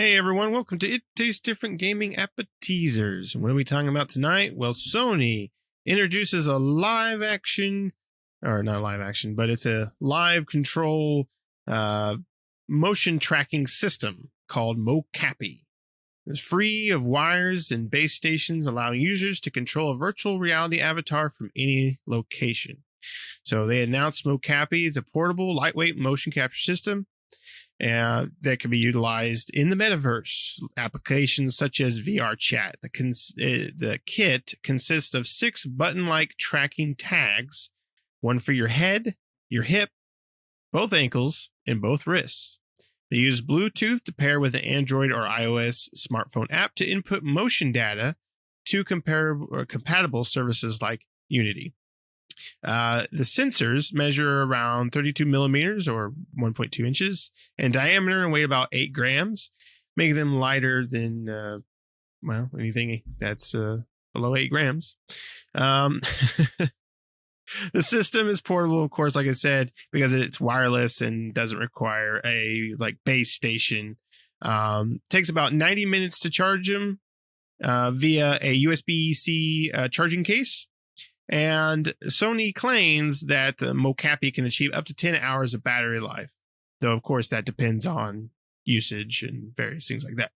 Hey everyone, welcome to It Tastes Different Gaming Appetizers. What are we talking about tonight? Well, Sony introduces a live action, or not live action, but it's a live control motion tracking system called Mocopi. It's free of wires and base stations, allowing users to control a virtual reality avatar from any location. So they announced Mocopi is a portable, lightweight motion capture system that can be utilized in the Metaverse. Applications such as VR chat. The kit consists of 6 button-like tracking tags, one for your head, your hip, both ankles, and both wrists. They use Bluetooth to pair with an Android or iOS smartphone app to input motion data to compatible services like Unity. The sensors measure around 32 millimeters or 1.2 inches in diameter and weigh about 8 grams, making them lighter than, anything that's below 8 grams. The system is portable, of course, like I said, because it's wireless and doesn't require a base station. Takes about 90 minutes to charge them via a USB-C charging case. And Sony claims that the Mocopi can achieve up to 10 hours of battery life, though, of course, that depends on usage and various things like that.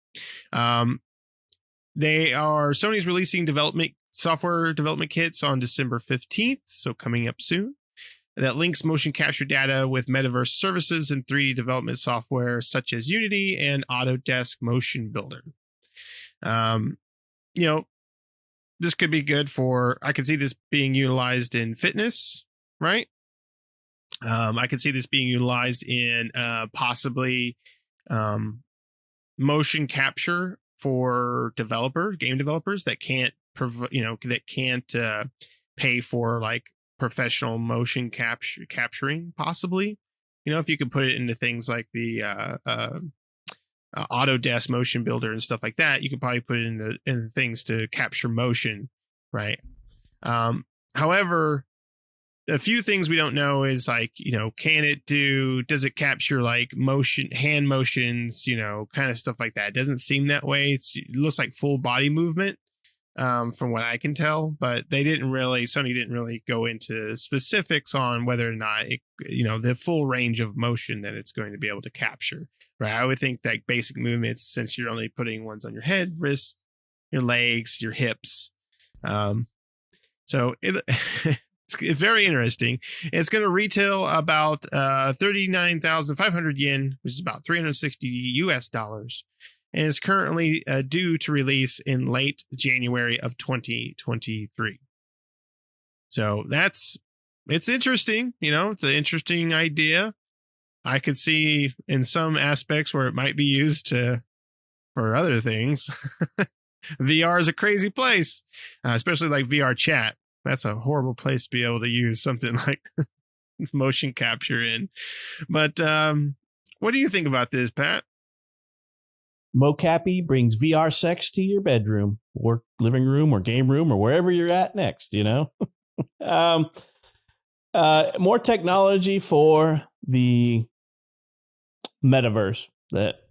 Sony's releasing software development kits on December 15th, so coming up soon, that links motion capture data with Metaverse services and 3D development software such as Unity and Autodesk Motion Builder. This could be good I could see this being utilized in fitness, right? I could see this being utilized in possibly motion capture for game developers that can't pay for professional motion capturing, possibly. If you could put it into things like the Autodesk Motion Builder and stuff like that, you could probably put it in things to capture motion, right? However, a few things we don't know is does it capture motion, hand motions, kind of stuff like that. It doesn't seem that way. It looks like full body movement from what I can tell, but Sony didn't really go into specifics on whether or not the full range of motion that it's going to be able to capture. Right. I would think that basic movements, since you're only putting ones on your head, wrists, your legs, your hips. So it's very interesting. It's going to retail about 39,500 yen, which is about $360 US. And is currently due to release in late January of 2023. So it's interesting. It's an interesting idea. I could see in some aspects where it might be used for other things. VR is a crazy place, especially like VR chat. That's a horrible place to be able to use something like motion capture in. But what do you think about this, Pat? Mocopi brings VR sex to your bedroom or living room or game room or wherever you're at next, more technology for the Metaverse that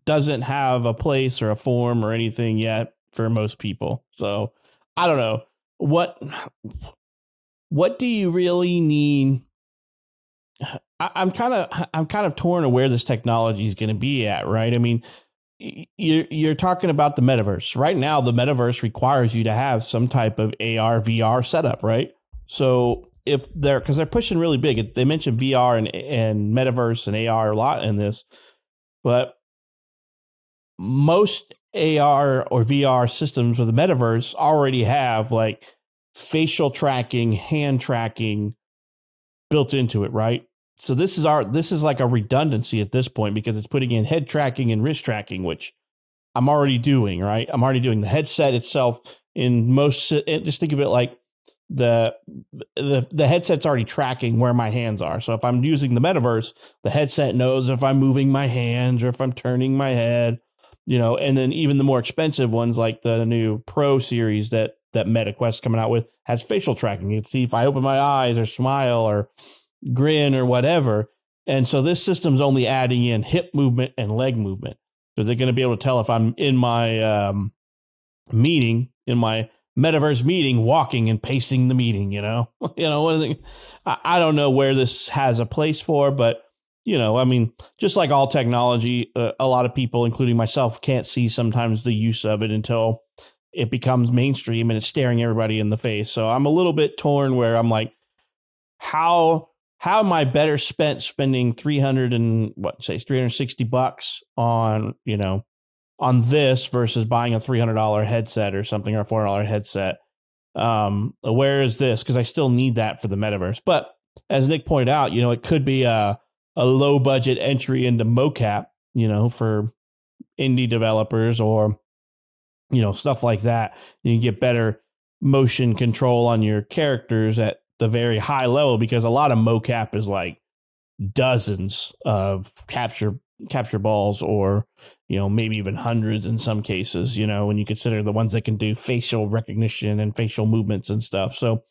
doesn't have a place or a form or anything yet for most people. So I don't know what do you really need? I'm kind of torn on where this technology is going to be at, right? I mean, you're talking about the Metaverse right now. The Metaverse requires you to have some type of AR VR setup, right? So because they're pushing really big, they mentioned VR and Metaverse and AR a lot in this, but most AR or VR systems for the Metaverse already have facial tracking, hand tracking built into it, right? So this is like a redundancy at this point because it's putting in head tracking and wrist tracking, which I'm already doing, right? I'm already doing the headset itself in most. Just think of it like the headset's already tracking where my hands are. So if I'm using the Metaverse, the headset knows if I'm moving my hands or if I'm turning my head, and then even the more expensive ones like the new Pro series that MetaQuest coming out with has facial tracking. You can see if I open my eyes or smile or grin or whatever. And so this system's only adding in hip movement and leg movement. Is it going to be able to tell if I'm in my meeting, in my metaverse meeting, walking and pacing the meeting? I don't know where this has a place for, but I mean, just like all technology, a lot of people, including myself, can't see sometimes the use of it until it becomes mainstream and it's staring everybody in the face. So I'm a little bit torn where I'm like, how am I better spending $360 on, on this versus buying a $300 headset or something, or a $400 headset? Where is this? Because I still need that for the metaverse. But as Nick pointed out, it could be a low budget entry into mocap, for indie developers or, stuff like that. You can get better motion control on your characters at the very high level, because a lot of mocap is like dozens of capture balls, or maybe even hundreds in some cases, when you consider the ones that can do facial recognition and facial movements and stuff. So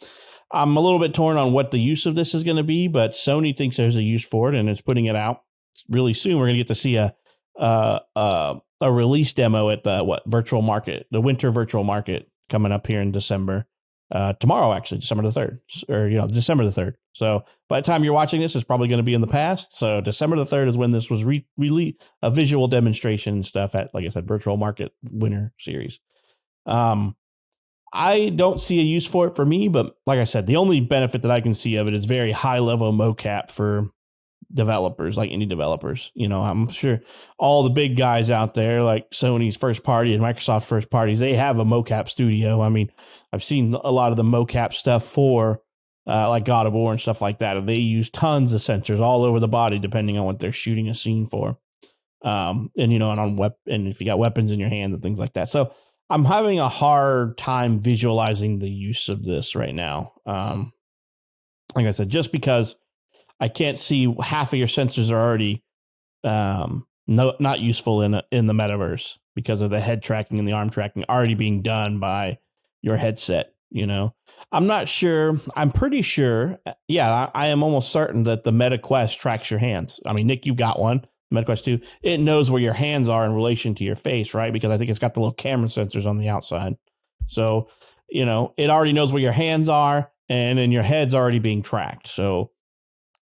I'm a little bit torn on what the use of this is going to be, but Sony thinks there's a use for it and it's putting it out really soon. We're going to get to see a release demo at the virtual market, the winter virtual market, coming up here in December. Tomorrow, actually, December the 3rd, or December the 3rd. So by the time you're watching this, it's probably going to be in the past. So December the 3rd is when this was really a visual demonstration and stuff at, like I said, virtual market winter series. I don't see a use for it for me, but like I said, the only benefit that I can see of it is very high level mocap for developers, like indie developers. I'm sure all the big guys out there, like Sony's first party and Microsoft's first parties, they have a mocap studio. I mean, I've seen a lot of the mocap stuff for like God of War and stuff like that. And they use tons of sensors all over the body, depending on what they're shooting a scene for. And if you got weapons in your hands and things like that. So I'm having a hard time visualizing the use of this right now. Like I said, just because I can't see half of your sensors are already not useful in the metaverse because of the head tracking and the arm tracking already being done by your headset. I'm not sure. I'm pretty sure. Yeah, I am almost certain that the Meta Quest tracks your hands. I mean, Nick, you've got one. Meta Quest 2. It knows where your hands are in relation to your face, right? Because I think it's got the little camera sensors on the outside. So, it already knows where your hands are, and then your head's already being tracked. So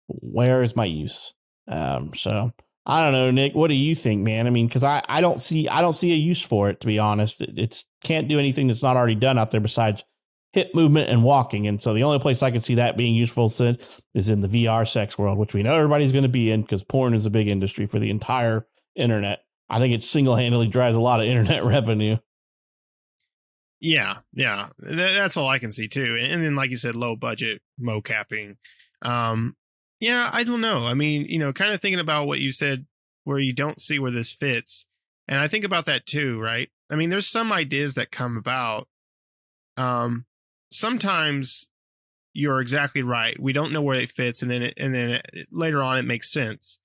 where is my use? So I don't know, Nick, what do you think, man? I mean, because I don't see a use for it, to be honest. It's can't do anything that's not already done out there besides hip movement and walking. And so the only place I could see that being useful is in the VR sex world, which we know everybody's going to be in, because porn is a big industry for the entire internet. I think it single-handedly drives a lot of internet revenue. Yeah. That's all I can see too. And then, like you said, low budget mocapping. Yeah, I don't know. I mean, kind of thinking about what you said, where you don't see where this fits. And I think about that too, right? I mean, there's some ideas that come about. Sometimes you're exactly right. We don't know where it fits. And then later on, it makes sense.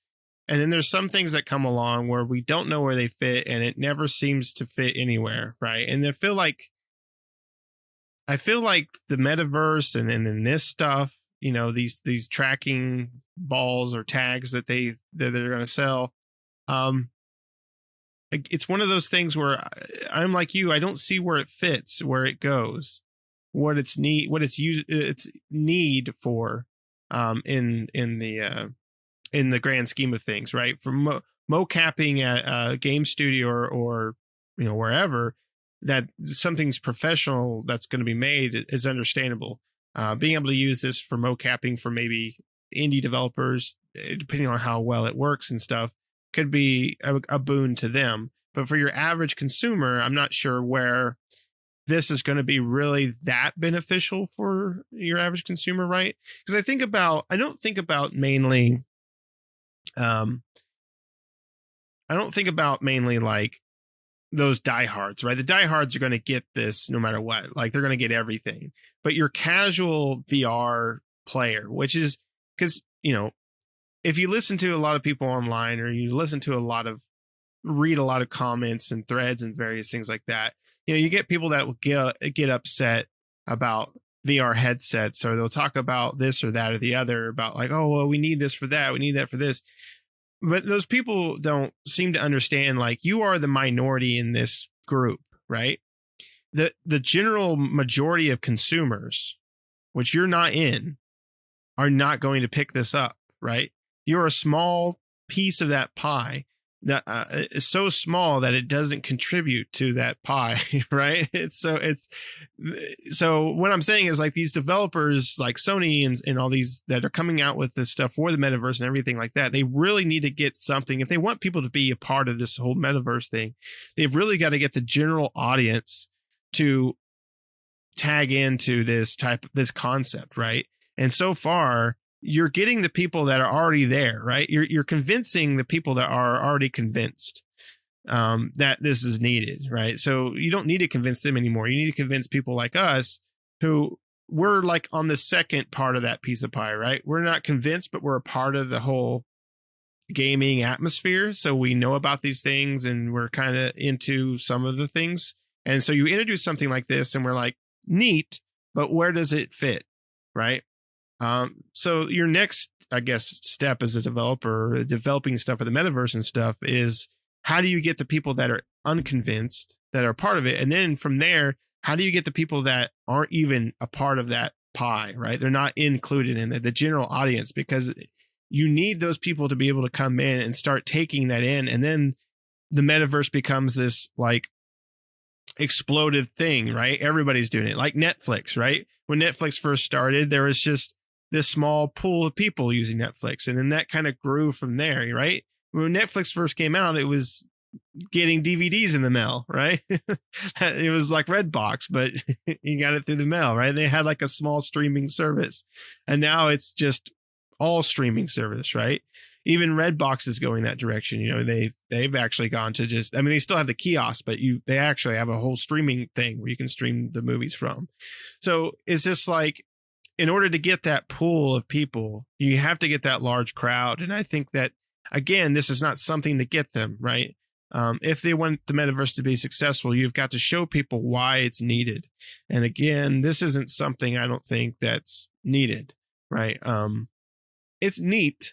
And then there's some things that come along where we don't know where they fit, and it never seems to fit anywhere. Right. And I feel like the metaverse and then this stuff, these tracking balls or tags that they're going to sell. It's one of those things where I'm like you, I don't see where it fits, where it goes, what its need for, in the grand scheme of things, right? For mocapping at a game studio or wherever, that something's professional that's going to be made is understandable. Being able to use this for mocapping for maybe indie developers, depending on how well it works and stuff, could be a boon to them. But for your average consumer, I'm not sure where this is going to be really that beneficial for your average consumer, right? Because I don't think about mainly like those diehards, right? The diehards are going to get this no matter what. Like, they're going to get everything. But your casual VR player, which is because, if you listen to a lot of people online, or you read a lot of comments and threads and various things like that, you get people that will get upset about VR headsets, or they'll talk about this or that or the other, about like, oh, well, we need this for that, we need that for this. but those people don't seem to understand, like, you are the minority in this group, right? The general majority of consumers, which you're not in, are not going to pick this up, right? You're a small piece of that pie that is so small that it doesn't contribute to that pie, right? So what I'm saying is, like, these developers like Sony and all these that are coming out with this stuff for the metaverse and everything like that, they really need to get something. If they want people to be a part of this whole metaverse thing, they've really got to get the general audience to tag into this concept, right? And so far, you're getting the people that are already there, right? You're convincing the people that are already convinced that this is needed, right? So you don't need to convince them anymore. You need to convince people like us, who we're like on the second part of that piece of pie, right? We're not convinced, but we're a part of the whole gaming atmosphere. So we know about these things and we're kind of into some of the things. And so you introduce something like this and we're like, neat, but where does it fit, right? So your next, I guess, step as a developer, developing stuff for the metaverse and stuff, is how do you get the people that are unconvinced, that are part of it? And then from there, how do you get the people that aren't even a part of that pie, right? They're not included in the general audience, because you need those people to be able to come in and start taking that in. And then the metaverse becomes this like explosive thing, right? Everybody's doing it, like Netflix, right? When Netflix first started, there was just this small pool of people using Netflix. And then that kind of grew from there, right? When Netflix first came out, it was getting DVDs in the mail, right? It was like Redbox, but you got it through the mail, right? They had like a small streaming service. And now it's just all streaming service, right? Even Redbox is going that direction. You know, they've actually gone to just, I mean, they still have the kiosk, but they actually have a whole streaming thing where you can stream the movies from. So it's just like, in order to get that pool of people, you have to get that large crowd. And I think that, again, this is not something to get them, right? If they want the metaverse to be successful, you've got to show people why it's needed. And again, this isn't something, I don't think, that's needed, right? It's neat,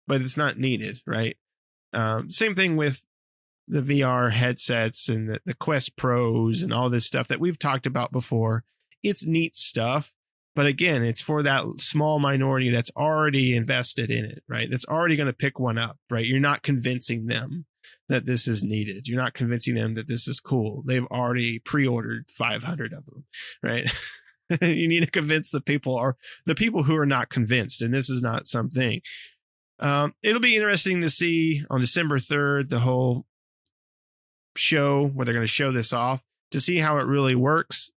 but it's not needed, right? Same thing with the VR headsets and the Quest Pros and all this stuff that we've talked about before. It's neat stuff. But again, it's for that small minority that's already invested in it, right? That's already going to pick one up, right? You're not convincing them that this is needed. You're not convincing them that this is cool. They've already pre-ordered 500 of them, right? You need to convince the people who are not convinced. And this is not something. It'll be interesting to see on December 3rd, the whole show where they're going to show this off, to see how it really works.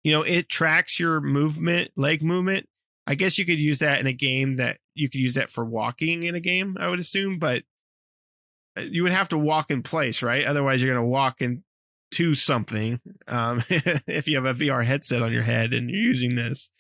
You know, it tracks your movement, leg movement. I guess you could use that in a game, that you could use that for walking in a game, I would assume, but you would have to walk in place, right? Otherwise, you're going to walk into something if you have a VR headset on your head and you're using this.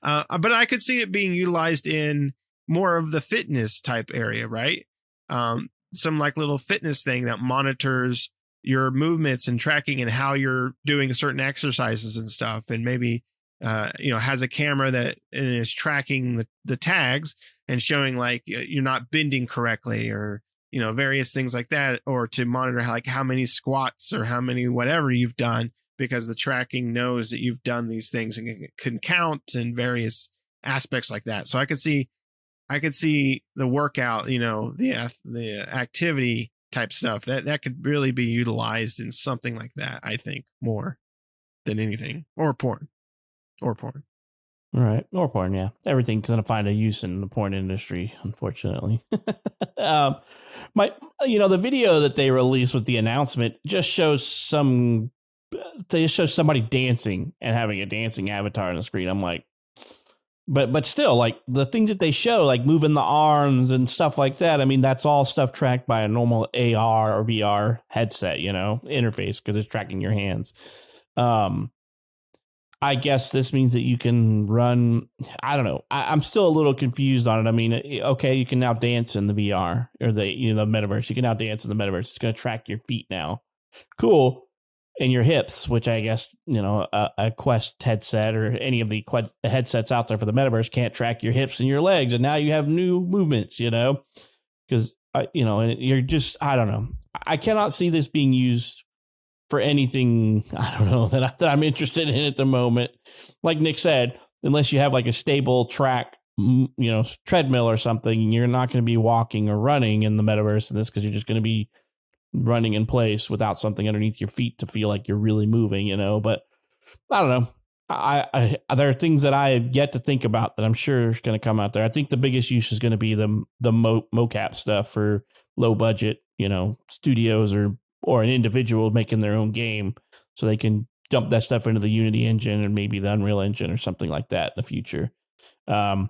But I could see it being utilized in more of the fitness type area, right? Some like little fitness thing that monitors your movements and tracking and how you're doing certain exercises and stuff. And maybe, has a camera that is tracking the tags and showing like you're not bending correctly, or, various things like that, or to monitor how many squats or how many whatever you've done, because the tracking knows that you've done these things and can count and various aspects like that. So I could see the workout, the activity type stuff that could really be utilized in something like that, I think, more than anything. Or porn. Right. Or porn, yeah. Everything's going to find a use in the porn industry, unfortunately. The video that they released with the announcement just shows somebody dancing and having a dancing avatar on the screen. I'm like, but still, like, the things that they show, like moving the arms and stuff like that, I mean, that's all stuff tracked by a normal AR or VR headset, interface, because it's tracking your hands. I guess this means that you can run. I don't know. I'm still a little confused on it. I mean, okay, you can now dance in the VR or the metaverse. You can now dance in the metaverse. It's going to track your feet now. Cool. in your hips, which I guess, a Quest headset or any of the headsets out there for the metaverse can't track your hips and your legs. And now you have new movements, because, you're just, I don't know. I cannot see this being used for anything, I don't know, that I'm interested in at the moment. Like Nick said, unless you have like a stable track, treadmill or something, you're not going to be walking or running in the metaverse in this, because you're just going to be running in place without something underneath your feet to feel like you're really moving, but I don't know. I there are things that I have yet to think about that I'm sure is going to come out there. I think the biggest use is going to be the mocap stuff for low budget, studios or an individual making their own game, so they can dump that stuff into the Unity engine and maybe the Unreal Engine or something like that in the future. A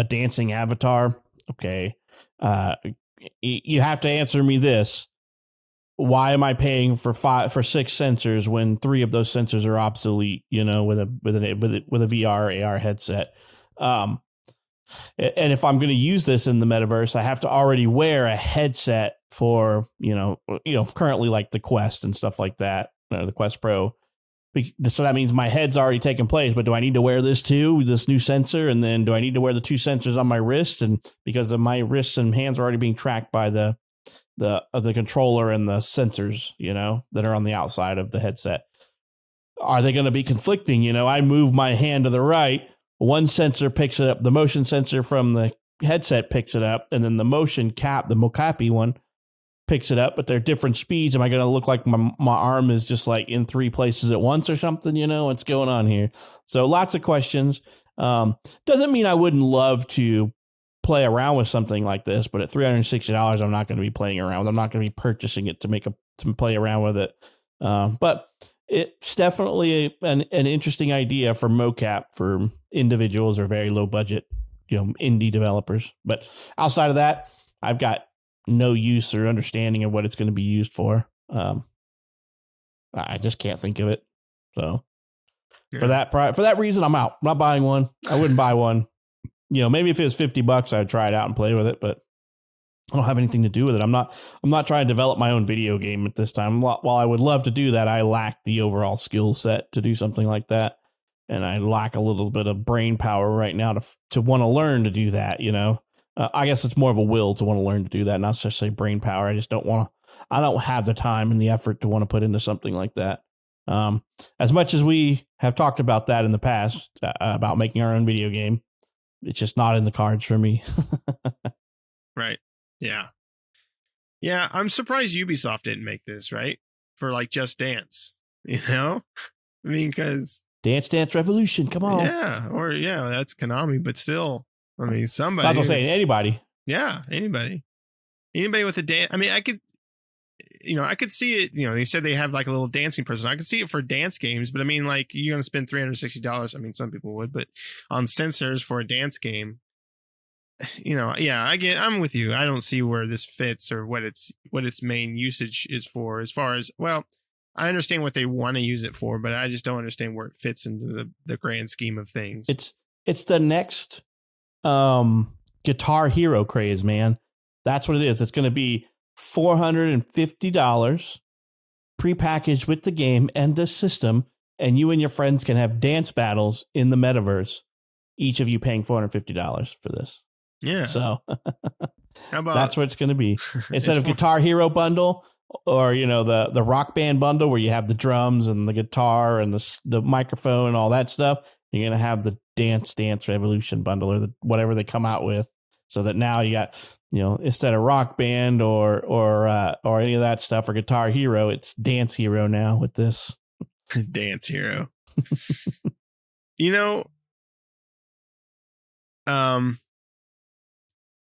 dancing avatar. Okay. You have to answer me this. Why am I paying for 6 sensors when 3 of those sensors are obsolete, with a VR AR headset? And if I'm going to use this in the metaverse, I have to already wear a headset for, currently like the Quest and stuff like that, the Quest Pro. So that means my head's already taken place, but do I need to wear this too, this new sensor? And then do I need to wear the 2 sensors on my wrist? And because of my wrists and hands are already being tracked by the controller and the sensors, that are on the outside of the headset, are they going to be conflicting? I move my hand to the right, one sensor picks it up, the motion sensor from the headset picks it up, and then the motion cap, the Mocopi one, picks it up, but they're different speeds. Am I going to look like my arm is just like in 3 places at once or something? What's going on here? So lots of questions. Doesn't mean I wouldn't love to play around with something like this, but at $360, I'm not going to be playing around with. I'm not going to be purchasing it to play around with it. But it's definitely an interesting idea for mocap for individuals or very low budget, indie developers. But outside of that, I've got no use or understanding of what it's going to be used for. I just can't think of it. So for that reason, I'm out. I'm not buying one. I wouldn't buy one. Maybe if it was $50, I'd try it out and play with it, but I don't have anything to do with it. I'm not trying to develop my own video game at this time. While I would love to do that, I lack the overall skill set to do something like that. And I lack a little bit of brain power right now to want to learn to do that. I guess it's more of a will to want to learn to do that, not necessarily brain power. I just I don't have the time and the effort to want to put into something like that. As much as we have talked about that in the past, about making our own video game, it's just not in the cards for me. Right. Yeah. Yeah. I'm surprised Ubisoft didn't make this, right? For like Just Dance, I mean, because Dance Revolution. Come on. Yeah. Or that's Konami, but still, I mean, somebody. That's what I'm saying. Anybody. Yeah. Anybody with a dance. I mean, I could see it, they said they have like a little dancing person. I could see it for dance games, but I mean, like, you're going to spend $360. I mean, some people would, but on sensors for a dance game, I'm with you. I don't see where this fits or what its main usage is for, as far as, well, I understand what they want to use it for, but I just don't understand where it fits into the grand scheme of things. It's the next Guitar Hero craze, man. That's what it is. It's going to be $450 prepackaged with the game and the system, and you and your friends can have dance battles in the metaverse, each of you paying $450 for this. Yeah. So how about that's what it's going to be. Instead of Guitar Hero bundle, or the Rock Band bundle where you have the drums and the guitar and the microphone and all that stuff, you're going to have the Dance Revolution bundle, or whatever they come out with, so that now you got, instead of Rock Band or any of that stuff, or Guitar Hero, it's Dance Hero now with this. Dance Hero.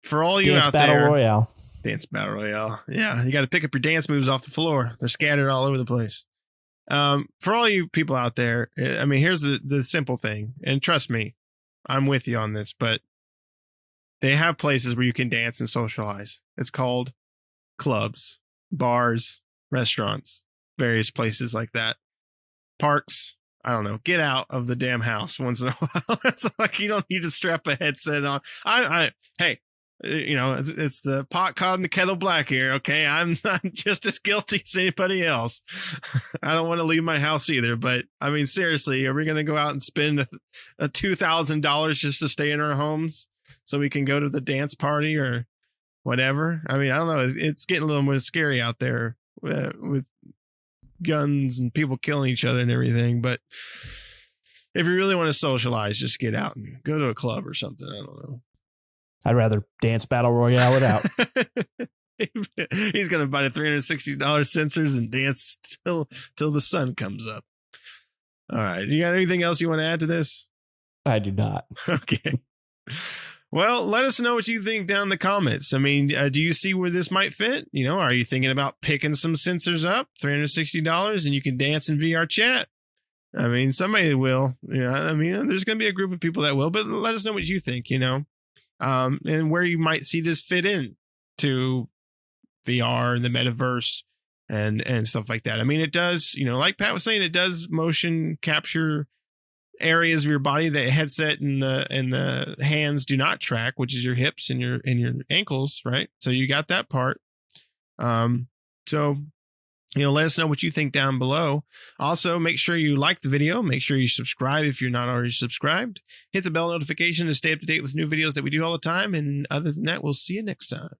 For all you Dance out Battle there, Royale. Dance Battle Royale. Yeah, you got to pick up your dance moves off the floor. They're scattered all over the place. For all you people out there, I mean, here's the simple thing, and trust me, I'm with you on this, but they have places where you can dance and socialize. It's called clubs, bars, restaurants, various places like that. Parks. I don't know. Get out of the damn house once in a while. It's like you don't need to strap a headset on. Hey, it's the pot calling the kettle black here. Okay, I'm just as guilty as anybody else. I don't want to leave my house either, but I mean, seriously, are we going to go out and spend a $2,000 just to stay in our homes so we can go to the dance party or whatever? I mean, I don't know. It's getting a little more scary out there with guns and people killing each other and everything. But if you really want to socialize, just get out and go to a club or something. I don't know. I'd rather dance battle royale it out. He's going to buy the $360 sensors and dance till the sun comes up. All right. You got anything else you want to add to this? I do not. Okay. Well, let us know what you think down in the comments. I mean, do you see where this might fit? Are you thinking about picking some sensors up, $360, and you can dance in VR chat? I mean, somebody will. I mean, there's going to be a group of people that will, but let us know what you think, and where you might see this fit in to VR and the metaverse and stuff like that. I mean, it does, like Pat was saying, it does motion capture areas of your body that headset and the hands do not track, which is your hips and your ankles, right? So you got that part. So let us know what you think down below. Also, make sure you like the video. Make sure you subscribe if you're not already subscribed. Hit the bell notification to stay up to date with new videos that we do all the time. And other than that, we'll see you next time.